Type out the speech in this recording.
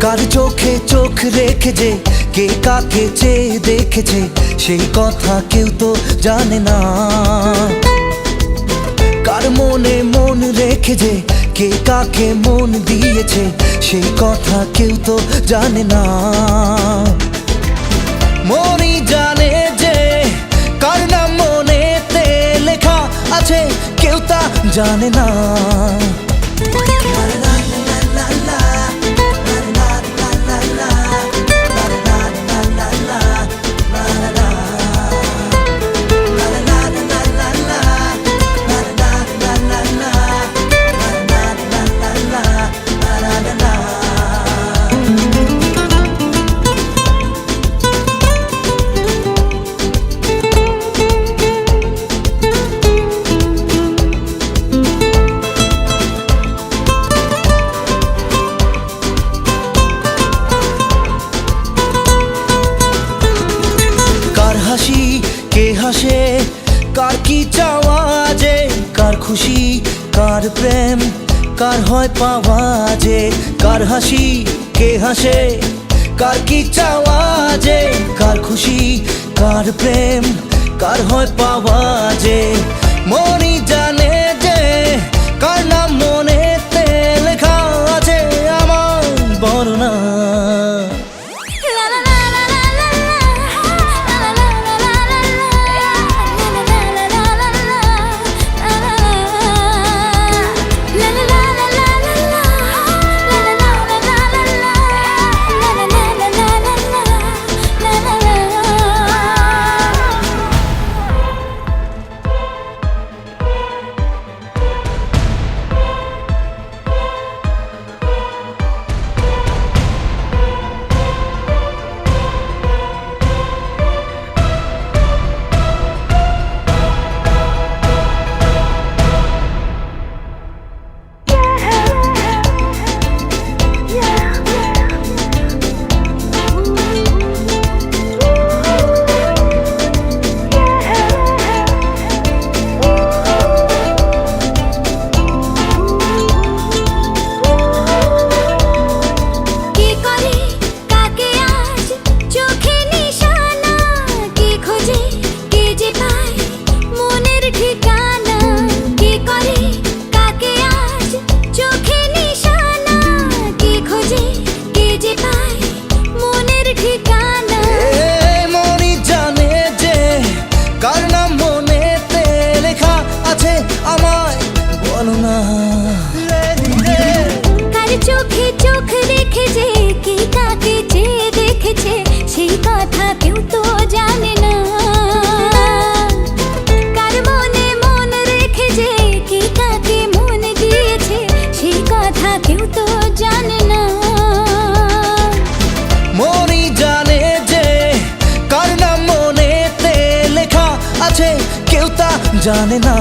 কার চোখে চোখ রেখেছে, কে কাকে চেয়ে দেখেছে, সেই কথা কেউ তো জানে না। কার মনে মন রেখেছে, কে কাকে মন দিয়েছে, সেই কথা কেউ তো জানে না। মনই জানে যে কার নাম মনেতে লেখা আছে, কেউ তা জানে না। হাসি কে হাসে, কার কি চাওয়া যে, কার খুশি কার প্রেম, কার হয় পাওয়া যে। কার হাসি কে হাসে, কার কি চাওয়া যে, কার খুশি কার প্রেম, কার হয় পাওয়া যে। মনই জানে যে কার নাম মনেতে লেখা আছে, আমার বর্ণনা। কার চোখে চোখ রেখেছে, কে কাকে চেয়ে দেখেছে, সেই কথা কেউ তো জানে না। কার মনে মন রেখেছে, কে কাকে মন দিয়েছে, সেই কথা কেউ তো জানে না। মনই জানে যে কার নাম মনেতে লেখা আছে, কেউ তা জানে না।